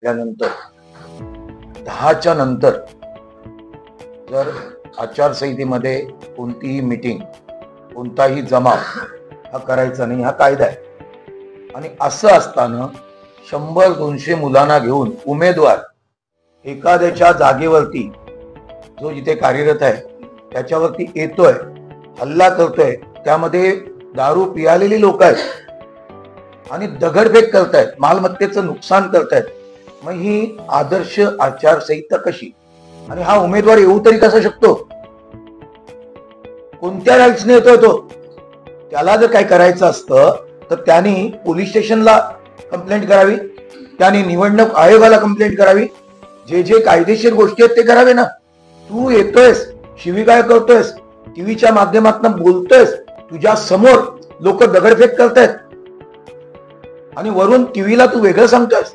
त्यानंतर 10च्या नंतर जर आचारसंहितेमध्ये कोणतीही मीटिंग, कोणताही जमाव हा करायचा नाही, हा कायदा आहे. आणि असं असताना 100-200 मुलांना घेऊन उमेदवार एखाद्याच्या जागेवरती, जो जिथे कार्यरत आहे त्याच्यावरती येतोय, हल्ला करतोय, त्यामध्ये दारू पियालेली लोक आहेत आणि दगडफेक करतायत, मालमत्तेचं नुकसान करतायत. मग ही आदर्श आचारसंहिता कशी? आणि हा उमेदवार येऊ तरी कसा शकतो? कोणत्या राईट्सने येतोय तो? त्याला जर काय करायचं असतं तर त्यांनी पोलीस स्टेशनला कंप्लेंट करावी, त्यांनी निवडणूक आयोगाला कंप्लेंट करावी, जे जे कायदेशीर गोष्टी आहेत ते करावे ना. तू येतोयस, शिवीगाळ करतोयस, टीव्हीच्या माध्यमातून बोलतोयस, तुझ्या समोर लोक दगडफेक करतायत आणि वरून टीव्हीला तू वेगळं सांगतोयस.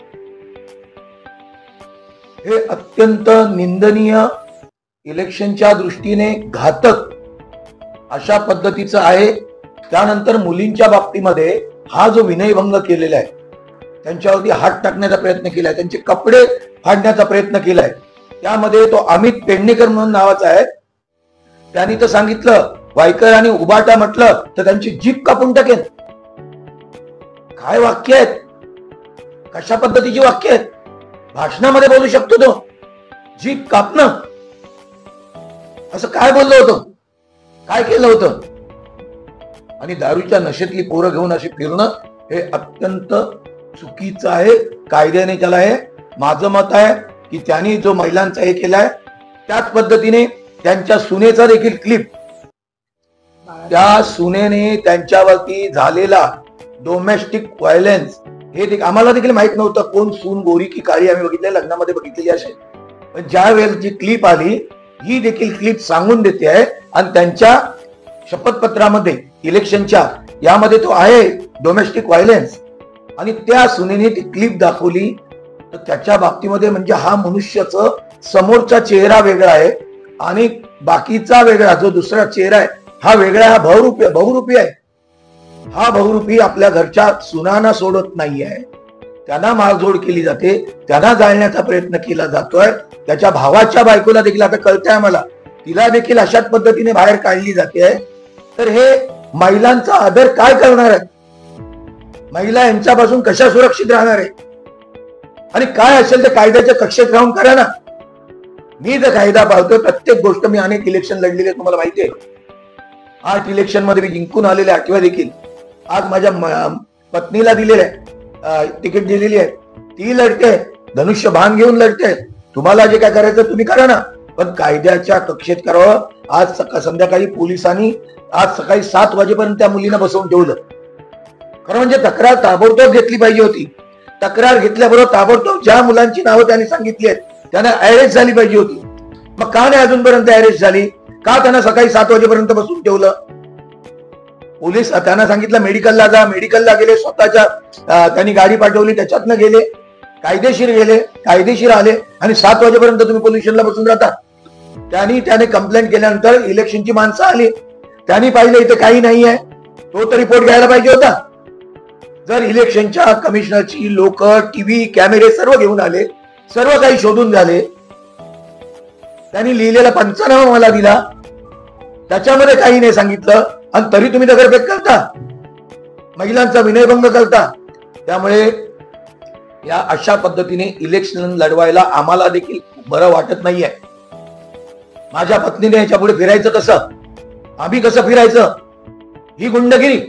हे अत्यंत निंदनीय, इलेक्शनच्या दृष्टीने घातक अशा पद्धतीचं आहे. त्यानंतर मुलींच्या बाबतीमध्ये हा जो विनयभंग केलेला आहे, त्यांच्यावरती हात टाकण्याचा प्रयत्न केलाय, त्यांचे कपडे फाडण्याचा प्रयत्न केलाय, त्यामध्ये तो अमित पेडणेकर म्हणून नावाचा आहे, त्यांनी तर सांगितलं वायकर आणि उबाटा म्हटलं तर त्यांची जीभ कापून टाकेन. काय वाक्य आहेत, कशा पद्धतीची वाक्य आहेत? भाषणामध्ये बोलू शकतो तो, जीभ कापणं, असं काय बोललं होतं, काय केलं होतं? आणि दारूच्या नशेतली पोरं घेऊन अशी फिरणं हे अत्यंत चुकीचं आहे. कायद्याने त्याला हे, माझं मत आहे की त्यांनी जो महिलांचा हे केलाय त्याच पद्धतीने त्यांच्या सुनेचा देखील क्लिप, त्या सुनेने त्यांच्यावरती झालेला डोमेस्टिक व्हायलन्स, हे आम्हाला देखील माहित नव्हतं कोण सून गोरी की काळी, आम्ही बघितले लग्नामध्ये बघितलेली असेल, पण ज्या वेळेस जी क्लिप आली ही देखील क्लिप सांगून देते आहे. आणि त्यांच्या शपथपत्रामध्ये इलेक्शनच्या यामध्ये तो आहे डोमेस्टिक व्हायलन्स, आणि त्या सुनेने ती क्लिप दाखवली. तर त्याच्या बाबतीमध्ये म्हणजे हा मनुष्याचं समोरचा चेहरा वेगळा आहे आणि बाकीचा वेगळा, जो दुसरा चेहरा आहे हा वेगळा, हा बहुरूपी आहे. हा बहुरूपी आपल्या घरच्या सुनांना सोडत नाही आहे, त्यांना मारझोड केली जाते, त्यांना जाळण्याचा प्रयत्न केला जातोय. त्याच्या भावाच्या बायकोला देखील आता कळतंय मला, तिला देखील अशाच पद्धतीने बाहेर काढली जाते. तर हे महिलांचा आदर काय करणार आहे? महिला यांच्यापासून कशा सुरक्षित राहणार आहे? आणि काय असेल ते कायद्याच्या कक्षेत राहून करा ना. मी जर कायदा पाळतोय, प्रत्येक गोष्ट, मी अनेक इलेक्शन लढलेले तुम्हाला माहिती आहे. 8 इलेक्शन मध्ये मी जिंकून आलेले, 8व्या देखील. आज माझ्या पत्नीला दिलेलं आहे, तिकीट दिलेली आहे, ती लढते, धनुष्य भान घेऊन लढते. तुम्हाला जे काय करायचं तुम्ही करा ना, पण कायद्याच्या कक्षेत करावं. आज संध्याकाळी पोलिसांनी आज सकाळी 7 वाजेपर्यंत त्या मुलीला बसवून ठेवलं. खरं म्हणजे तक्रार ताबडतोब घेतली पाहिजे होती. तक्रार घेतल्याबरोबर ताबडतोब ज्या मुलांची नावं त्यांनी सांगितली आहेत त्यांना अरेस्ट झाली पाहिजे होती. मग का नाही अजूनपर्यंत अरेस्ट झाली? का त्यांना सकाळी 7 वाजेपर्यंत बसून ठेवलं? पोलीस त्यांना सांगितलं मेडिकलला जा, मेडिकलला गेले, स्वतःच्या त्यांनी गाडी पाठवली, त्याच्यातनं गेले, कायदेशीर आले, आणि 7 वाजेपर्यंत तुम्ही पोलीस स्टेशनला बसून राहता. त्याने कंप्लेंट केल्यानंतर इलेक्शनची माणसं आली, त्यांनी पाहिलं इथे काही नाही आहे, तो तर रिपोर्ट घ्यायला पाहिजे होता. जर इलेक्शनच्या कमिशनरची लोक टीव्ही कॅमेरे सर्व घेऊन आले, सर्व काही शोधून झाले, त्यांनी लिहिलेला पंचनामा मला दिला, त्याच्यामध्ये काही नाही सांगितलं, आणि तरी तुम्ही दगडफेक करता, महिलांचा विनयभंग करता. त्यामुळे या अशा पद्धतीने इलेक्शन लढवायला आम्हाला देखील बरं वाटत नाहीये. माझ्या पत्नीने याच्या पुढे फिरायचं कसं? आम्ही कसं फिरायचं? ही गुंडगिरी,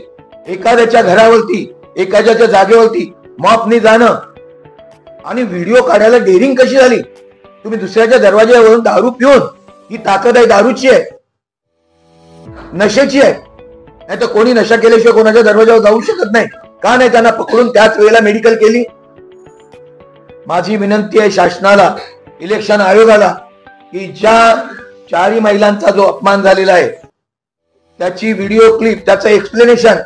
एखाद्याच्या घरावरती, एखाद्याच्या जागेवरती मॉपनी जाणं आणि व्हिडिओ काढायला डेअरिंग कशी झाली? तुम्ही दुसऱ्याच्या दरवाज्यावरून दारू पिऊन, ही ताकद आहे दारूची आहे, नशेची आहे. नाही तर कोणी नशा केल्याशिवाय कोणाच्या दरवाजावर जाऊ शकत नाही. का नाही त्यांना पकडून त्याच वेळेला मेडिकल केली? माझी विनंती आहे शासनाला, इलेक्शन आयोगाला, की ज्या 4 महिलांचा जो अपमान झालेला आहे त्याची व्हिडिओ क्लिप, त्याचं एक्सप्लेनेशन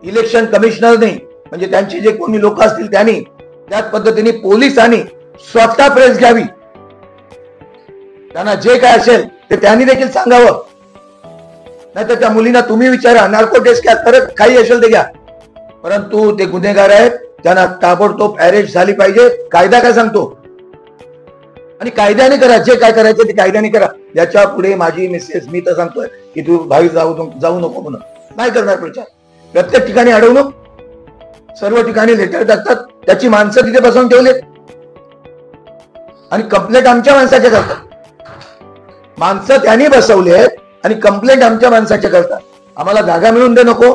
इलेक्शन कमिशनरने, म्हणजे त्यांचे जे कोणी लोक असतील त्यांनी, त्याच पद्धतीने पोलिसांनी स्वतः प्रेस घ्यावी. त्यांना जे काय असेल ते त्यांनी देखील सांगावं. नाहीतर त्या मुलींना तुम्ही विचारा, नार्को टेस्ट घ्या, तर काही असेल ते घ्या, परंतु ते गुन्हेगार आहेत, त्यांना ताबडतोब अरेस्ट झाली पाहिजे. कायदा काय सांगतो? आणि कायद्याने करा, जे काय करायचं ते कायद्याने करा. याच्या पुढे माझी मिसेस, मी तर सांगतोय की तू भावी जाऊ नको म्हणून नाही करणार प्रचार. प्रत्येक ठिकाणी अडवणूक, सर्व ठिकाणी लेटर टाकतात, त्याची माणसं तिथे बसवून ठेवलेत आणि कंप्लेंट आमच्या माणसाच्या करतात. माणसं त्यांनी बसवलेत आणि कंप्लेंट आमच्या माणसाच्या करतात. आम्हाला जागा मिळून दे नको,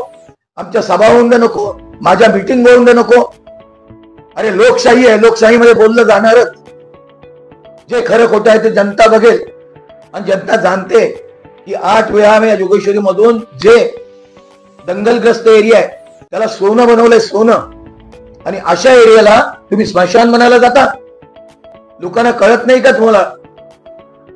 आमच्या सभा होऊन दे नको, माझ्या मीटिंग होऊन दे नको. अरे लोकशाही आहे, लोकशाहीमध्ये बोललं जाणारच. जे खरं खोटं आहे ते जनता बघेल आणि जनता जाणते की 8 वेळा या जोगेश्वरी मधून जे दंगलग्रस्त एरिया आहे त्याला सोनं बनवलंय, सोनं. आणि अशा एरियाला तुम्ही स्मशान बनायला जाता. लोकांना कळत नाही का तुम्हाला?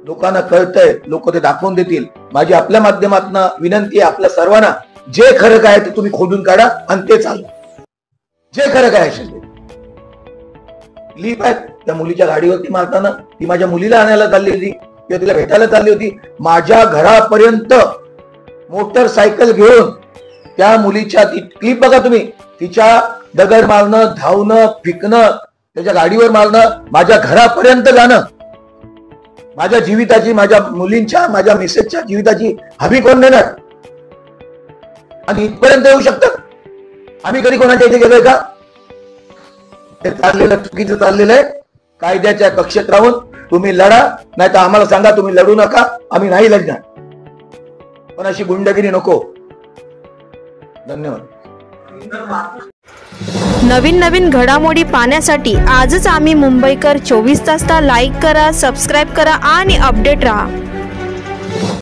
लोकांना कळतंय, लोक ते दाखवून देतील. माझी आपल्या माध्यमातून विनंती आहे आपल्या सर्वांना, जे खरं काय ते तुम्ही खोदून काढा आणि ते चालू. जे खरं काय असेल ते क्लिप आहे त्या मुलीच्या गाडीवरती मारताना, ती माझ्या मुलीला आणायला चालली होती किंवा तिला भेटायला चालली होती. माझ्या घरापर्यंत मोटरसायकल घेऊन त्या मुलीच्या ती क्लिप बघा तुम्ही, तिच्या दगड मारणं, धावणं, फिकणं, त्याच्या गाडीवर मारणं, माझ्या घरापर्यंत जाणं. माझ्या जीविताची, माझ्या मुलींच्या, माझ्या मिसेसच्या जीविताची हमी कोण देणार? आणि इथपर्यंत येऊ शकतात. आम्ही कधी कोणाच्या इथे गेलोय का? हे चाललेलं चुकीचं चाललेलं आहे. कायद्याच्या कक्षेत राहून तुम्ही लढा, नाही तर आम्हाला सांगा तुम्ही लढू नका, आम्ही नाही लढणार. पण अशी गुंडगिरी नको. धन्यवाद. नवीन घडामोडी पाहण्यासाठी आजच आम्ही मुंबईकर 24 तासला लाईक करा, सबस्क्राईब करा आणि अपडेट रहा.